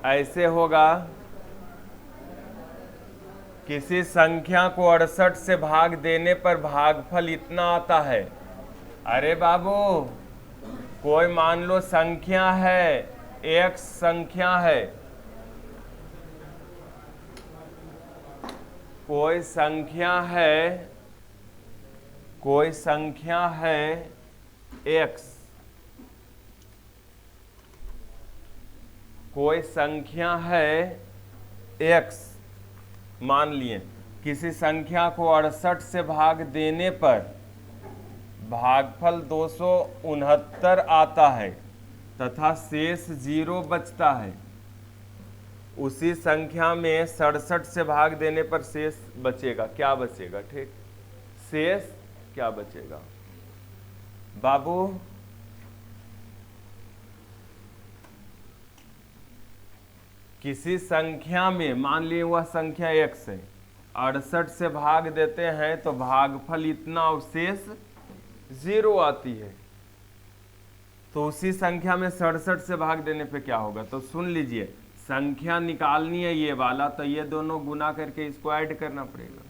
ऐसे होगा, किसी संख्या को 68 से भाग देने पर भागफल इतना आता है। अरे बाबू, कोई मान लो संख्या है, x संख्या है, कोई संख्या है x, कोई संख्या है x, मान लिए किसी संख्या को 68 से भाग देने पर भागफल 269 आता है तथा शेष 0 बचता है। उसी संख्या में 67 से भाग देने पर शेष बचेगा, क्या बचेगा? ठीक, शेष क्या बचेगा बाबू? किसी संख्या में, मान लिए वह संख्या x है, 68 से भाग देते हैं तो भागफल इतना और शेष 0 आती है। तो उसी संख्या में 67 से भाग देने पे क्या होगा? तो सुन लीजिए, संख्या निकालनी है ये वाला, तो ये दोनों गुना करके इसको ऐड करना पड़ेगा।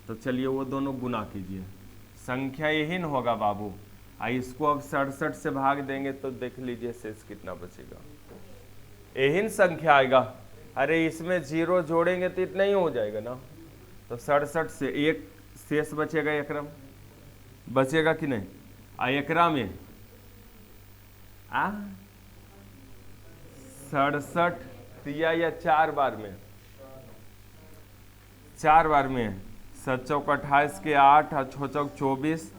तो चलिए वो दोनों गुना कीजिए, संख्या यही न होगा बाबू। इसको अब 67 से भाग देंगे तो देख लीजिए शेष कितना बचेगा, यही संख्या आएगा। अरे इसमें 0 जोड़ेंगे तो इतना ही हो जाएगा ना। तो 67 से एक शेष बचेगा, एकरम बचेगा कि नहीं? एकरा में 67 दिया या 4 बार में, 4 बार में 7 चौक 28 के 8 और 6 चौक 24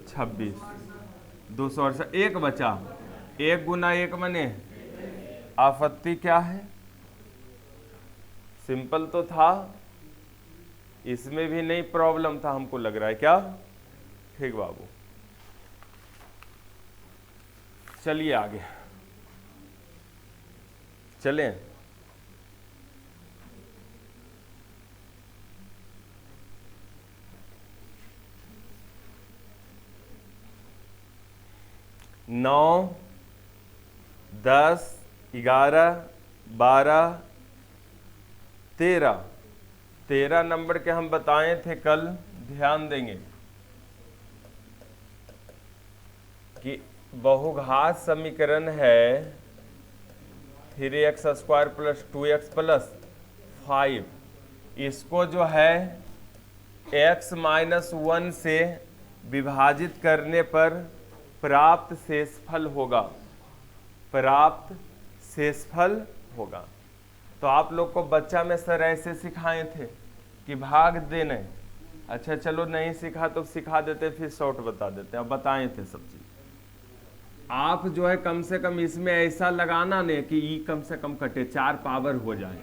26 268, एक बचा। 1 गुना 1 बने, आपत्ति क्या है? सिंपल तो था, इसमें भी नहीं प्रॉब्लम था हमको लग रहा है, क्या? ठीक बाबू, चलिए आगे चलें। नौ, 10, 11, 12, 13 नंबर के हम बताए थे कल, ध्यान देंगे कि बहुघात समीकरण है 3x² + 2x + 5। इसको जो है x - 1 से विभाजित करने पर प्राप्त शेषफल होगा, प्राप्त शेषफल होगा। तो आप लोग को बच्चा में सर ऐसे सिखाए थे कि भाग देने। अच्छा चलो नहीं सिखा तो सिखा देते, फिर शॉर्ट बता देते, अब बताए थे सब चीज। आप जो है कम से कम इसमें ऐसा लगाना नहीं कि ई कम से कम कटे, 4 पावर हो जाए।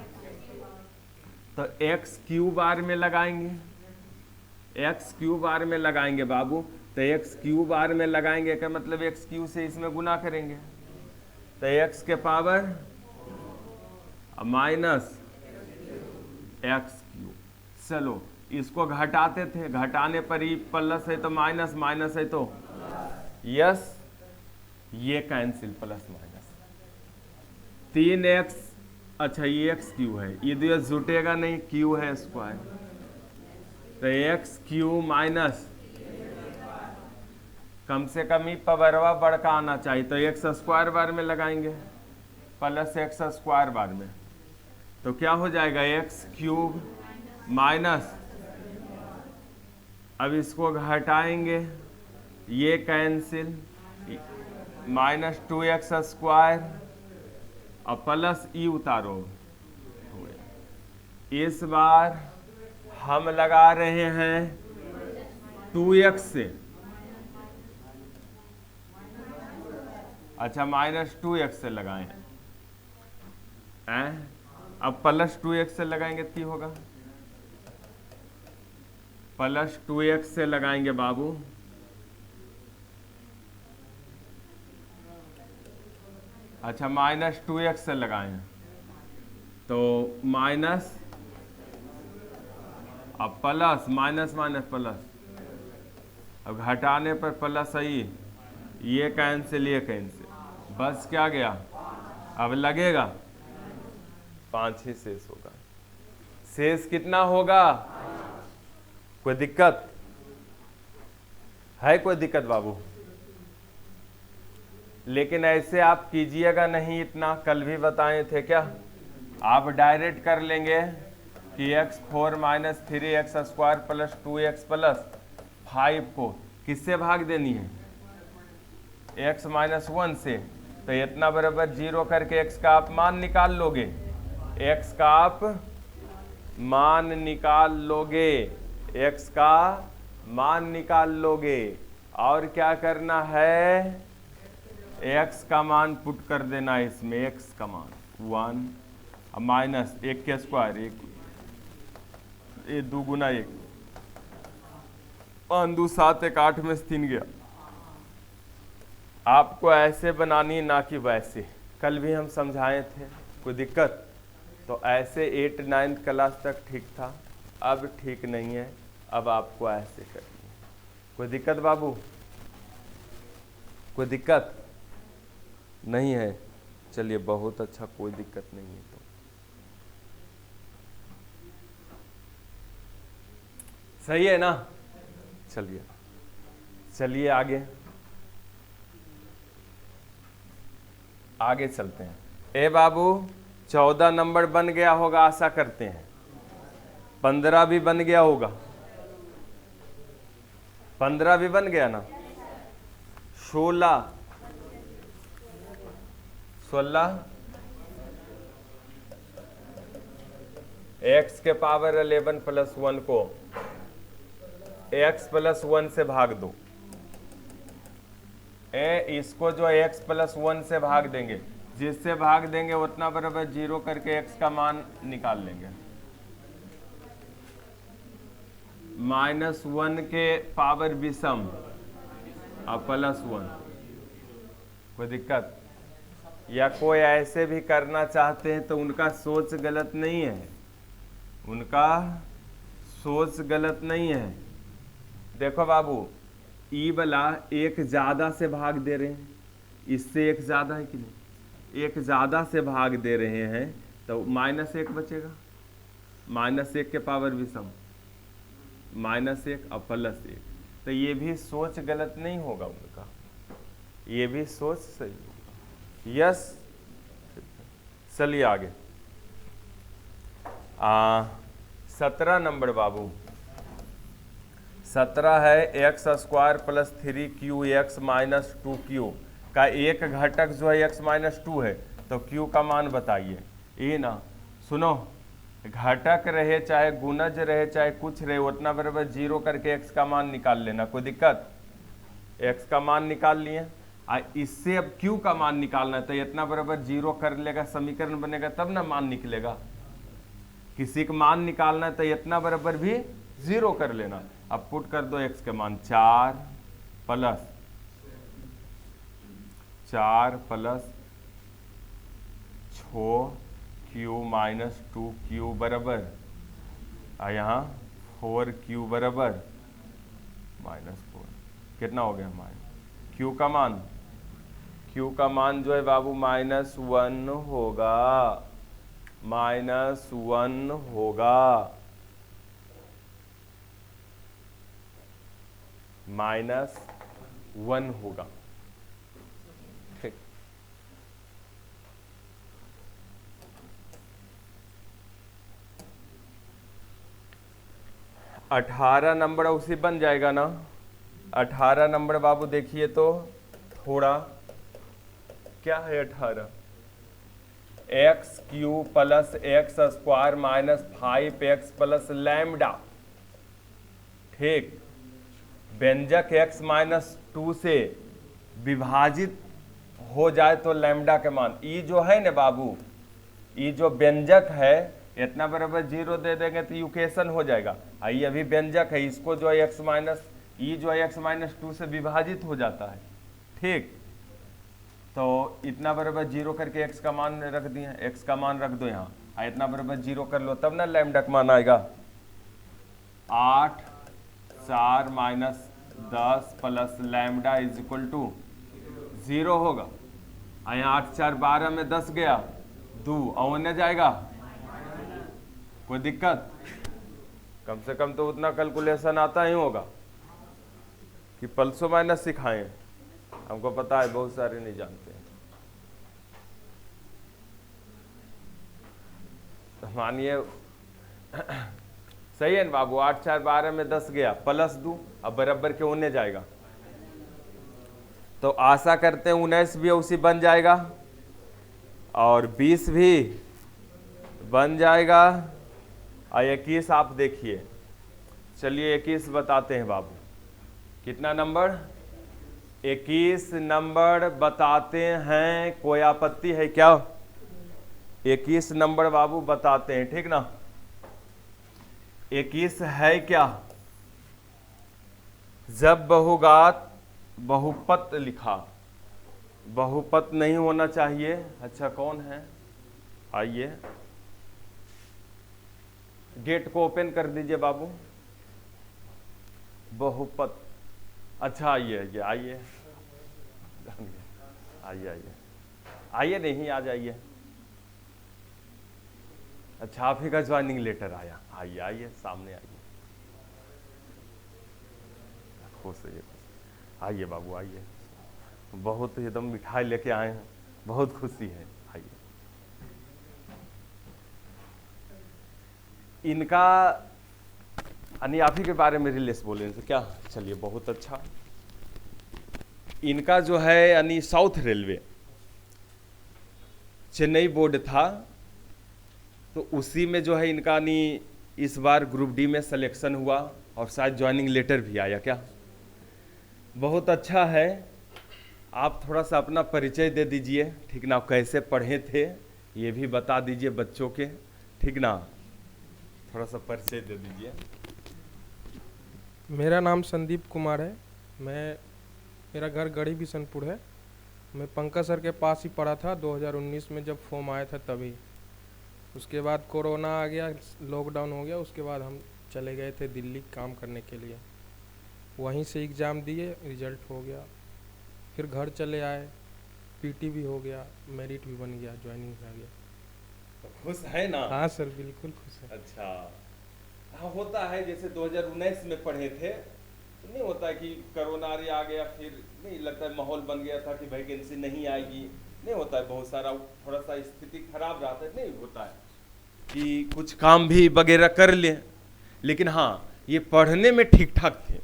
तो x³ बार में लगाएंगे, x³ बार में लगाएंगे बाबू। तो x³ बार में लगाएंगे का मतलब x³ से इसमें गुना करेंगे, तो x के पावर -x³। चलो इसको घटाते थे, घटाने पर ही प्लस है तो माइनस, माइनस है तो यस, ये कैंसिल, प्लस माइनस 3x। अच्छा ये x³ है, ये तो जुटेगा नहीं, q है स्क्वायर, तो x³ माइनस कम से कम ही पवरवा बड़का आना चाहिए, तो x² बार में लगाएंगे प्लस x² बार में, तो क्या हो जाएगा? x³ माइनस, अब इसको घटाएंगे, ये कैंसिल, -2x² और प्लस ई उतारो। इस बार हम लगा रहे हैं 2x से, अच्छा -2x से लगाएं, अब +2x से लगाएंगे तो होगा, +2x से लगाएंगे बाबू। अच्छा -2x से लगाएं तो माइनस, अब प्लस, माइनस माइनस प्लस, अब घटाने पर प्लस आई, ये कैंसिल, ये कैंसिल, बस क्या गया? अब लगेगा 5 ही शेष होगा। शेष कितना होगा? कोई दिक्कत है? कोई दिक्कत बाबू? लेकिन ऐसे आप कीजिएगा नहीं, इतना कल भी बताए थे क्या। आप डायरेक्ट कर लेंगे कि x4 minus 3x square plus 2x plus 5 को किससे भाग देनी है? x माइनस 1 से। तो इतना बराबर 0 करके x का आप मान निकाल लोगे। x का आप मान निकाल लोगे, x का मान निकाल लोगे। और क्या करना है? x का मान पुट कर देना है इसमें। x का मान 1 माइनस 1 के स्क्वायर 1, ये 2 गुना 1, 5 2 7 1 8 में से 3 गया। आपको ऐसे बनानी ना कि वैसे, कल भी हम समझाए थे। कोई दिक्कत? तो ऐसे 8 9 क्लास तक ठीक था, अब ठीक नहीं है। अब आपको ऐसे करनी है। कोई दिक्कत बाबू? कोई दिक्कत नहीं है? चलिए बहुत अच्छा, कोई दिक्कत नहीं है। तो सही है ना? चलिए चलिए आगे चलते हैं। ए बाबू 14 नंबर बन गया होगा, आशा करते हैं। 15 भी बन गया होगा। 15 भी बन गया ना? 16 x के पावर 11 प्लस 1 को x प्लस 1 से भाग दो। इसको जो x प्लस 1 से भाग देंगे, जिससे भाग देंगे उतना बराबर 0 करके x का मान निकाल लेंगे। -1 के पावर विषम और प्लस 1। कोई दिक्कत? या कोई ऐसे भी करना चाहते हैं तो उनका सोच गलत नहीं है, उनका सोच गलत नहीं है। देखो बाबू, ई वाला एक ज्यादा से भाग दे रहे हैं, इससे एक ज्यादा है कि नहीं? एक ज्यादा से भाग दे रहे हैं तो -1 बचेगा। -1 के पावर विषम -1 और +1। तो ये भी सोच गलत नहीं होगा उनका, ये भी सोच सही होगा। यस, चलिए आगे। 17 नंबर बाबू, 17 है x square plus 3qx minus 2q का एक घटक जो है x माइनस 2 है। तो q का मान बताइए। ये ना सुनो, घटक रहे चाहे गुणज रहे चाहे कुछ रहे, उतना बराबर 0 करके x का मान निकाल लेना। कोई दिक्कत? x का मान निकाल लिए। इससे अब q का मान निकालना है, तो इतना बराबर 0 कर लेगा, समीकरण बनेगा तब ना मान निकलेगा। किसी का मान निकालना है तो इतना बराबर भी 0 कर लेना। अब पुट कर दो x के मान 4 प्लस 6q माइनस 2q बराबर, यहाँ 4q बराबर -4। कितना हो गया हमारे? q का मान, q का मान जो है बाबू -1 होगा, -1 होगा, -1 होगा। ठीक, अठारह नंबर उसी बन जाएगा ना? 18 नंबर बाबू देखिए तो थोड़ा क्या है 18? x³ plus x square minus 5x plus lambda. ठीक, व्यंजक x माइनस 2 से विभाजित हो जाए तो लैम्डा के मान, ई जो है ना बाबू, ई जो व्यंजक है इतना बराबर 0 दे देंगे तो यूकेशन हो जाएगा। आई अभी व्यंजक है, इसको जो है x माइनस, ई जो है x माइनस 2 से विभाजित हो जाता है। ठीक, तो इतना बराबर 0 करके x का मान रख दिए, x का मान रख दो यहाँ, इतना बराबर 0 कर लो तब ना लैम्डा का मान आएगा। 8 4 minus 10 plus lambda is equal to 0 होगा। यहाँ 8 4 12 में 10 गया, 2 और जाएगा कोई दिक्कत? कम से कम तो उतना कैलकुलेशन आता ही होगा कि प्लसो माइनस सिखाएं। हमको पता है बहुत सारे नहीं जानते हैं। तो मानिए सही है ना बाबू, 8 4 12 में 10 गया, प्लस 2 अब बराबर के होने जाएगा। तो आशा करते हैं 19 भी उसी बन जाएगा और 20 भी बन जाएगा और 21 आप देखिए। चलिए 21 बताते हैं बाबू। कितना नंबर? 21 नंबर बताते हैं। कोई आपत्ति है क्या? 21 नंबर बाबू बताते हैं, ठीक ना? 21 है क्या? जब बहुघात बहुपद लिखा, बहुपद नहीं होना चाहिए। अच्छा कौन है? आइए गेट को ओपन कर दीजिए बाबू। बहुपद, अच्छा आइए आइए आइए आइए आइए आइए, नहीं आ जाइए। अच्छा आप ही का ज्वाइनिंग लेटर आया, आइए आइए सामने आइए। खुश है, आइए बाबू आइए। बहुत एकदम मिठाई लेके आए हैं, बहुत खुशी है। आइए। इनका यानी आप ही के बारे में रिलेस बोले तो क्या? चलिए बहुत अच्छा। इनका जो है यानी साउथ रेलवे चेन्नई बोर्ड था, तो उसी में जो है इनका यानी इस बार ग्रुप डी में सिलेक्शन हुआ और शायद ज्वाइनिंग लेटर भी आया क्या? बहुत अच्छा है। आप थोड़ा सा अपना परिचय दे दीजिए, ठीक ना? कैसे पढ़े थे ये भी बता दीजिए बच्चों के, ठीक ना? थोड़ा सा परिचय दे दीजिए। मेरा नाम संदीप कुमार है। मेरा घर गढ़ी बिशनपुर है। मैं पंकज सर के पास ही पढ़ा था 2019 में, जब फॉर्म आया था तभी। उसके बाद कोरोना आ गया, लॉकडाउन हो गया। उसके बाद हम चले गए थे दिल्ली काम करने के लिए। वहीं से एग्ज़ाम दिए, रिजल्ट हो गया, फिर घर चले आए, पीटी भी हो गया, मेरिट भी बन गया, ज्वाइनिंग भी आ गया। तो खुश है ना? हाँ सर बिल्कुल खुश है। अच्छा हाँ, होता है जैसे 2019 में पढ़े थे तो नहीं होता है कि कोरोना आ गया, फिर नहीं लगता है माहौल बन गया था कि वैकेंसी नहीं आएगी, नहीं होता है, बहुत सारा थोड़ा सा स्थिति खराब रहता है, नहीं होता है कि कुछ काम भी वगैरह कर ले। लेकिन हाँ ये पढ़ने में ठीक ठाक थे,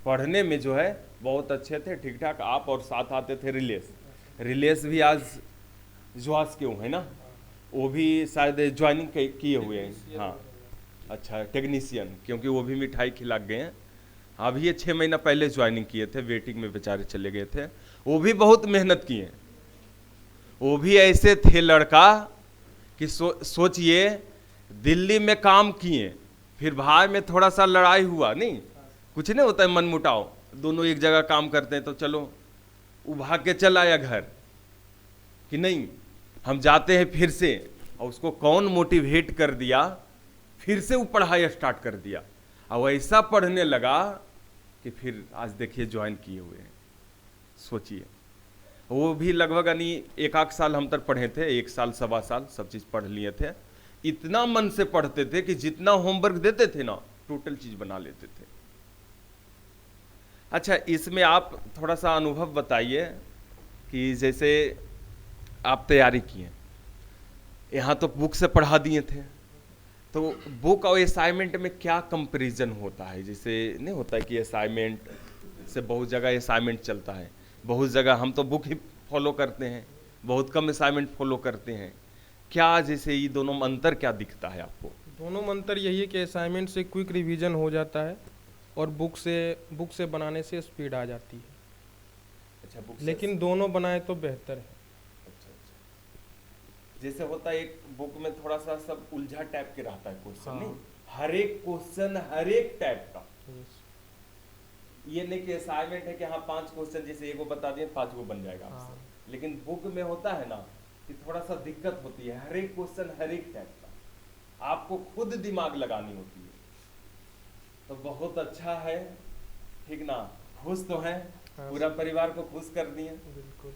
पढ़ने में जो है बहुत अच्छे थे, ठीक ठाक। आप और साथ आते थे रिलेस भी आज जुआस के हुए है ना, वो भी शायद ज्वाइनिंग किए हुए हैं। हाँ अच्छा टेक्नीशियन, क्योंकि वो भी मिठाई खिला गए हैं। अभी ये 6 महीना पहले ज्वाइनिंग किए थे, वेटिंग में बेचारे चले गए थे। वो भी बहुत मेहनत किए। वो भी ऐसे थे लड़का कि सोचिए दिल्ली में काम किए, फिर भाई में थोड़ा सा लड़ाई हुआ, नहीं कुछ नहीं होता है मनमुटाव, दोनों एक जगह काम करते हैं तो चलो वो भाग के चल आया घर कि नहीं हम जाते हैं फिर से। और उसको कौन मोटिवेट कर दिया, फिर से वो पढ़ाई स्टार्ट कर दिया और ऐसा पढ़ने लगा कि फिर आज देखिए ज्वाइन किए हुए हैं। सोचिए वो भी लगभग यानी 1 साल हम तक पढ़े थे, 1 साल 1.25 साल सब चीज़ पढ़ लिए थे। इतना मन से पढ़ते थे कि जितना होमवर्क देते थे ना टोटल चीज़ बना लेते थे। अच्छा इसमें आप थोड़ा सा अनुभव बताइए कि जैसे आप तैयारी किए, यहाँ तो बुक से पढ़ा दिए थे, तो बुक और असाइनमेंट में क्या कंपैरिजन होता है? जैसे नहीं होता है कि असाइनमेंट से बहुत जगह असाइनमेंट चलता है, बहुत जगह हम तो बुक ही फॉलो करते हैं, बहुत कम असाइनमेंट फॉलो करते हैं। क्या जैसे ये दोनों में अंतर क्या दिखता है आपको? दोनों में अंतर यही है कि असाइनमेंट से क्विक रिवीजन हो जाता है और बुक से बनाने से स्पीड आ जाती है। अच्छा बुक लेकिन दोनों बनाए तो बेहतर है। अच्छा अच्छा, जैसे होता है एक बुक में थोड़ा सा सब उलझा टाइप के रहता है क्वेश्चन, हाँ। नहीं हर एक क्वेश्चन हर एक टाइप का। यस। ये नहीं कि असाइनमेंट है कि हाँ 5 क्वेश्चन जैसे एगो बता दिए 5 गो बन जाएगा आपसे। हाँ। लेकिन बुक में होता है ना कि थोड़ा सा दिक्कत होती है, हर एक क्वेश्चन हर एक टाइप का, आपको खुद दिमाग लगानी होती है। तो बहुत अच्छा है, ठीक ना? खुश तो हैं, हाँ, पूरा परिवार को खुश कर दिए। बिल्कुल।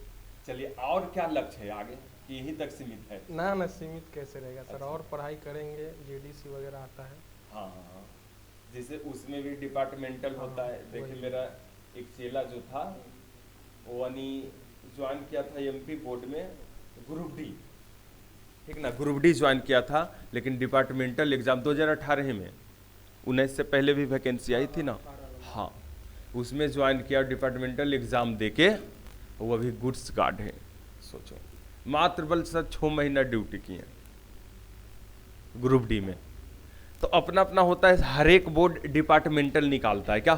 चलिए और क्या लक्ष्य है आगे? कि यहीं तक सीमित है? ना सीमित कैसे रहेगा सर, और पढ़ाई करेंगे, जेडीसी वगैरह आता है। हाँ हाँ हाँ, जैसे उसमें भी डिपार्टमेंटल होता है। देखिए वही। मेरा एक चेला जो था वो ज्वाइन किया था एमपी बोर्ड में ग्रुप डी, ठीक ना, ग्रुप डी ज्वाइन किया था, लेकिन डिपार्टमेंटल एग्जाम 2018 में, 19 से पहले भी वैकेंसी आई थी ना, हाँ, उसमें ज्वाइन किया, डिपार्टमेंटल एग्जाम देके वो अभी गुड्स गार्ड है। सोचो, मात्र बल सर 6 महीना ड्यूटी की है ग्रुप डी में। तो अपना अपना होता है, हर एक बोर्ड डिपार्टमेंटल निकालता है क्या।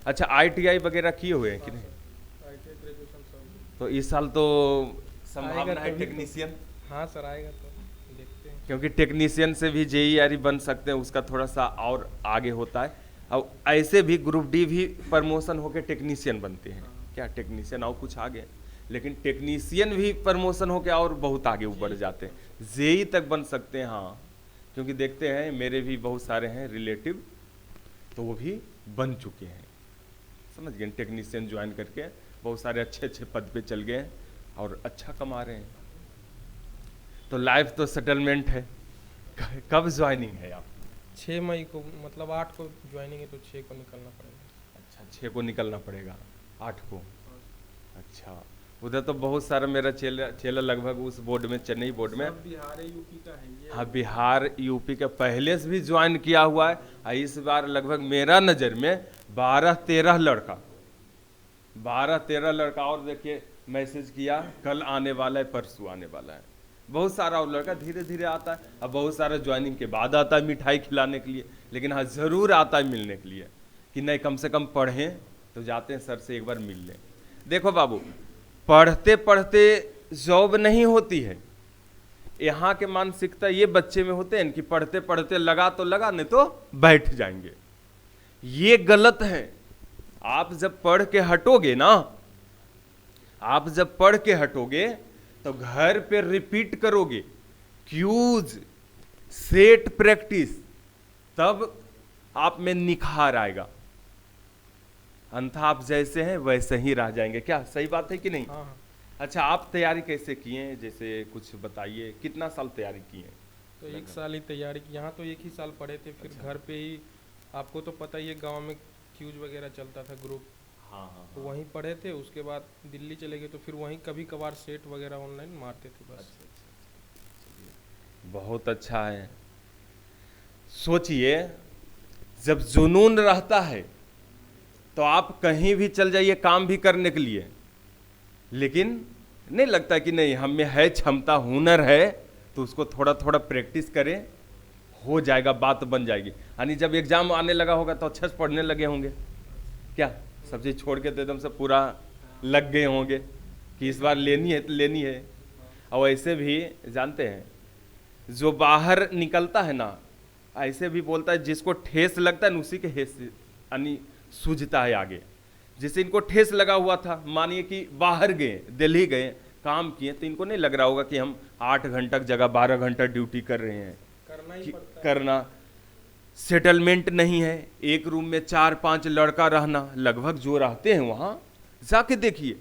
अच्छा, आईटीआई वगैरह किए हुए हैं कि नहीं? आईटीआई ग्रेजुएशन सब। तो इस साल तो संभावना आएगा है तभी तो। टेक्नीशियन, हाँ सर आएगा तो देखते हैं। क्योंकि टेक्नीशियन से भी जेईआर बन सकते हैं, उसका थोड़ा सा और आगे होता है। और ऐसे भी ग्रुप डी भी प्रमोशन होकर टेक्नीशियन बनते हैं क्या, टेक्नीशियन और कुछ आगे, लेकिन टेक्नीशियन भी प्रमोशन होकर और बहुत आगे बढ़ जाते हैं, जेई तक बन सकते हैं। हाँ, क्योंकि देखते हैं मेरे भी बहुत सारे हैं रिलेटिव, तो वो भी बन चुके हैं, समझ गए, टेक्नीशियन ज्वाइन करके बहुत सारे अच्छे अच्छे पद पे चल गए और अच्छा कमा रहे हैं। तो लाइफ तो सेटलमेंट है। कब ज्वाइनिंग है आप? 6 मई को, मतलब 8 को ज्वाइनिंग है, तो 6 को निकलना पड़ेगा। अच्छा, 6 को निकलना पड़ेगा, 8 को। अच्छा, उधर तो बहुत सारा मेरा चेला लगभग उस बोर्ड में, चेन्नई बोर्ड में, सब बिहार यूपी का है ये। हाँ, बिहार यूपी का पहले से भी ज्वाइन किया हुआ है। और इस बार लगभग मेरा नज़र में 12-13 लड़का, 12-13 लड़का, और देखिए मैसेज किया कल आने वाला है, परसों आने वाला है। बहुत सारा और लड़का धीरे धीरे आता है, अब बहुत सारा ज्वाइनिंग के बाद आता है मिठाई खिलाने के लिए, लेकिन हाँ ज़रूर आता है मिलने के लिए कि नहीं कम से कम पढ़ें, तो जाते हैं सर से एक बार मिल लें। देखो बाबू, पढ़ते पढ़ते जॉब नहीं होती है। यहाँ के मानसिकता ये बच्चे में होते हैं कि पढ़ते पढ़ते लगा तो लगा, नहीं तो बैठ जाएंगे। ये गलत है। आप जब पढ़ के हटोगे ना, आप जब पढ़ के हटोगे तो घर पे रिपीट करोगे, क्यूज, सेट प्रैक्टिस, तब आप में निखार आएगा। अन्यथा आप जैसे हैं वैसे ही रह जाएंगे। क्या सही बात है कि नहीं? हाँ हाँ। अच्छा, आप तैयारी कैसे किए हैं, जैसे कुछ बताइए, कितना साल तैयारी किए हैं? तो 1 साल ही तैयारी की, यहाँ तो 1 ही साल पढ़े थे, फिर घर पे ही, आपको तो पता ही है गांव में क्यूज वगैरह चलता था ग्रुप, हाँ हाँ तो वहीं पढ़े थे। उसके बाद दिल्ली चले गए, तो फिर वहीं कभी कभार सेट वगैरह ऑनलाइन मारते थे बस। बहुत अच्छा है। सोचिए, जब जुनून रहता है तो आप कहीं भी चल जाइए काम भी करने के लिए, लेकिन नहीं लगता कि नहीं हम में है क्षमता, हुनर है, तो उसको थोड़ा थोड़ा प्रैक्टिस करें, हो जाएगा, बात बन जाएगी। यानी जब एग्जाम आने लगा होगा तो अच्छे से पढ़ने लगे होंगे, क्या सब चीज़ छोड़ के तो एकदम से पूरा लग गए होंगे कि इस बार लेनी है तो लेनी है। और ऐसे भी जानते हैं, जो बाहर निकलता है ना, ऐसे भी बोलता है जिसको ठेस लगता है ना उसी के हेस यानी सूझता है आगे। जैसे इनको ठेस लगा हुआ था, मानिए कि बाहर गए, दिल्ली गए, काम किए, तो इनको नहीं लग रहा होगा कि हम 8 घंटा की जगह 12 घंटा ड्यूटी कर रहे हैं, करना ही पड़ता है। करना। सेटलमेंट नहीं है, एक रूम में 4-5 लड़का रहना, लगभग जो रहते हैं वहाँ जाके देखिए,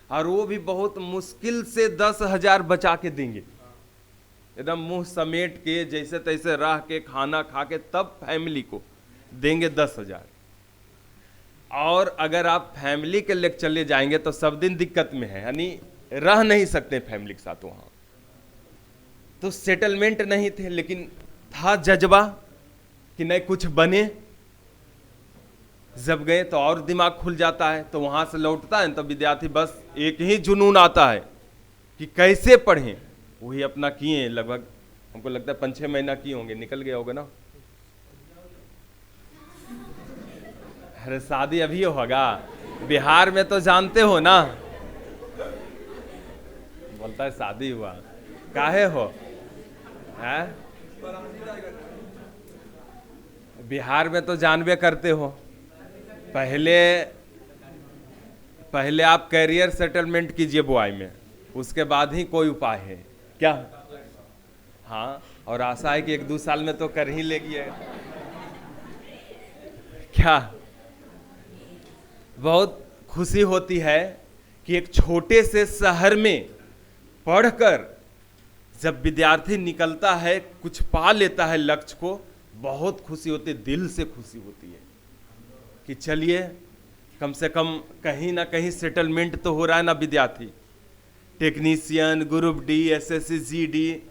और वो भी बहुत मुश्किल से 10,000 बचा के देंगे, एकदम मुंह समेट के जैसे तैसे रह के खाना खा के तब फैमिली को देंगे 10,000। और अगर आप फैमिली के लेकर चले जाएंगे तो सब दिन दिक्कत में है, यानी रह नहीं सकते फैमिली के साथ वहाँ। तो सेटलमेंट नहीं थे, लेकिन था जज्बा कि नहीं कुछ बने। जब गए तो और दिमाग खुल जाता है, तो वहाँ से लौटता है तो विद्यार्थी बस एक ही जुनून आता है कि कैसे पढ़ें, वही अपना किए। लगभग हमको लगता है 5-6 महीना किए होंगे, निकल गया होगा ना। अरे शादी अभी होगा, बिहार में तो जानते हो ना, बोलता है शादी हुआ, काहे हो है? बिहार में तो जानबे करते हो, पहले आप कैरियर सेटलमेंट कीजिए बुआई में, उसके बाद ही कोई उपाय है क्या? हाँ, और आशा है कि 1-2 साल में तो कर ही लेगी क्या। बहुत खुशी होती है कि एक छोटे से शहर में पढ़कर जब विद्यार्थी निकलता है, कुछ पा लेता है लक्ष्य को, बहुत खुशी होती है, दिल से खुशी होती है कि चलिए कम से कम कहीं ना कहीं सेटलमेंट तो हो रहा है ना विद्यार्थी। Technician, group D, SSC, GD,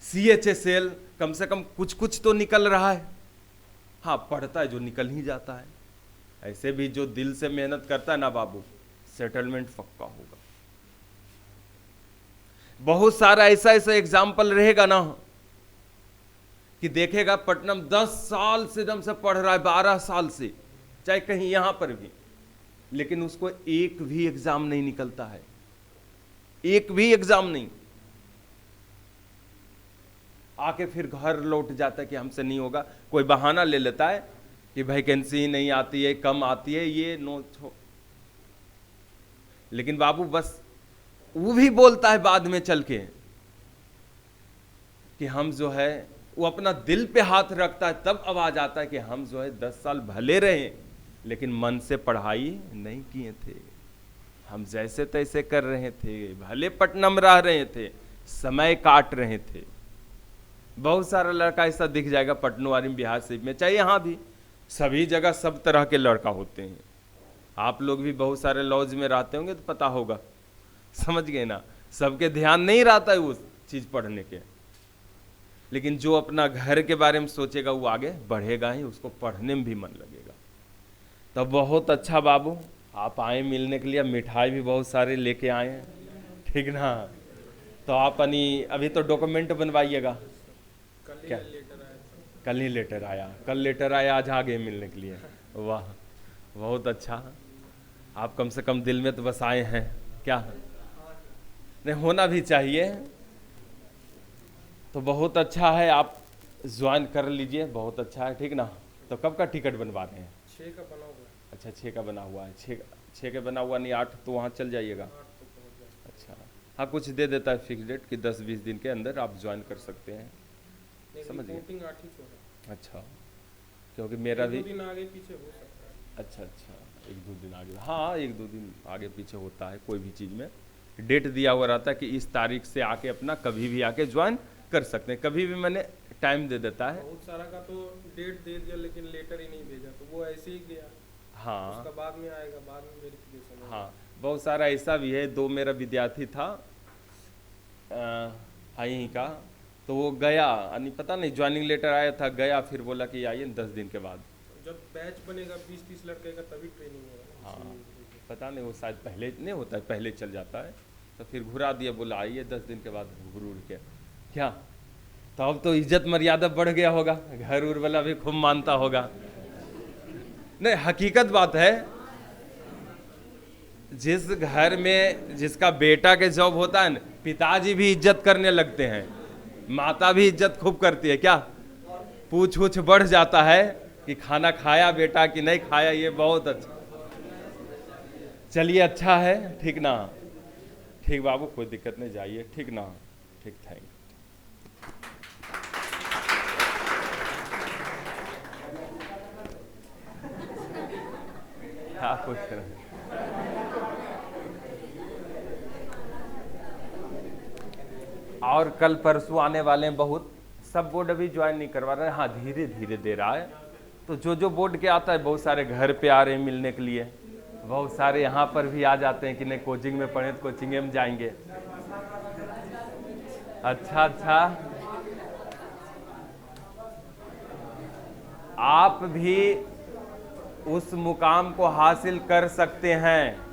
CHSL, कम से कम कुछ कुछ तो निकल रहा है। हाँ, पढ़ता है जो निकल ही जाता है। ऐसे भी जो दिल से मेहनत करता है ना बाबू, सेटलमेंट पक्का होगा। बहुत सारा ऐसा ऐसा एग्जाम्पल रहेगा ना कि देखेगा पटना में 10 साल से एकदम से पढ़ रहा है, 12 साल से, चाहे कहीं यहां पर भी, लेकिन उसको एक भी एग्जाम नहीं निकलता है, एक भी एग्जाम नहीं। आके फिर घर लौट जाता है कि हमसे नहीं होगा, कोई बहाना ले लेता है कि वैकेंसी नहीं आती है, कम आती है, ये नो छो। लेकिन बाबू बस वो भी बोलता है बाद में चल के कि हम जो है, वो अपना दिल पे हाथ रखता है, तब आवाज आता है कि हम जो है 10 साल भले रहे लेकिन मन से पढ़ाई नहीं किए थे, हम जैसे तैसे कर रहे थे, भले पटना में रह रहे थे, समय काट रहे थे। बहुत सारा लड़का ऐसा दिख जाएगा पटनवारी में, बिहार से में, चाहे यहाँ भी, सभी जगह सब तरह के लड़का होते हैं। आप लोग भी बहुत सारे लॉज में रहते होंगे तो पता होगा, समझ गए ना। सबके ध्यान नहीं रहता है उस चीज पढ़ने के, लेकिन जो अपना घर के बारे में सोचेगा वो आगे बढ़ेगा ही, उसको पढ़ने में भी मन लगेगा। तो बहुत अच्छा बाबू, आप आए मिलने के लिए, मिठाई भी बहुत सारे लेके आए हैं, ठीक ना। तो आप अभी तो डॉक्यूमेंट बनवाइएगा। क्या कल ही लेटर आया? कल लेटर आया, आज आ गए मिलने के लिए। वाह, बहुत अच्छा। आप कम से कम दिल में तो बस आए हैं, क्या नहीं, होना भी चाहिए। तो बहुत अच्छा है, आप ज्वाइन कर लीजिए, बहुत अच्छा है, ठीक ना। तो कब का टिकट बनवा रहे हैं? 6 का बना हुआ है। अच्छा, 6 का बना हुआ है। 6 का बना हुआ नहीं, 8 तो वहाँ चल जाइएगा। अच्छा, हाँ, कुछ दे देता है फिक्स डेट कि 10-20 दिन के अंदर आप ज्वाइन कर सकते हैं, समझ गए। अच्छा, क्योंकि मेरा भी 1-2 दिन आगे पीछे हो सकता है। अच्छा, 1-2 दिन आगे, हाँ 1-2 दिन आगे पीछे होता है, कोई भी चीज़ में डेट दिया हुआ रहता है कि इस तारीख से आके अपना कभी भी आके ज्वाइन कर सकते हैं, कभी भी मैंने टाइम दे देता है। बहुत सारा का तो डेट दे दिया लेकिन लेटर ही नहीं भेजा, तो वो ऐसे ही गया। हाँ, उसका बाद में आएगा, बाद में वेरिफिकेशन। हाँ, बहुत सारा ऐसा भी है। 2 मेरा विद्यार्थी था यहीं का, तो वो गया, पता नहीं ज्वाइनिंग लेटर आया था, गया, फिर बोला कि आइए 10 दिन के बाद। जब बैच बनेगा 20-30 लड़के का तभी ट्रेनिंग होगा। हाँ, पता नहीं, वो शायद पहले नहीं होता है, पहले चल जाता है, तो फिर घुरा दिया, बोला आइए 10 दिन के बाद घुर के। क्या तो अब तो इज्जत मर्यादा बढ़ गया होगा, घर उर वाला भी खूब मानता होगा। नहीं, हकीकत बात है, जिस घर में जिसका बेटा के जॉब होता है ना, पिताजी भी इज्जत करने लगते हैं, माता भी इज्जत खूब करती है, क्या पूछ पूछ बढ़ जाता है कि खाना खाया बेटा कि नहीं खाया। ये बहुत अच्छा, चलिए अच्छा है, ठीक ना। ठीक बाबू, कोई दिक्कत नहीं, जाइए, ठीक ना, ठीक, थैंक यू। हाँ, कुछ नहीं। और कल परसों आने वाले हैं बहुत, सब बोर्ड अभी ज्वाइन नहीं करवा रहे हैं, हाँ धीरे धीरे दे रहा है। तो जो जो बोर्ड के आता है, बहुत सारे घर पे आ रहे हैं मिलने के लिए, बहुत सारे यहाँ पर भी आ जाते हैं कि नहीं कोचिंग में पढ़े तो कोचिंग में जाएंगे। अच्छा, आप भी उस मुकाम को हासिल कर सकते हैं।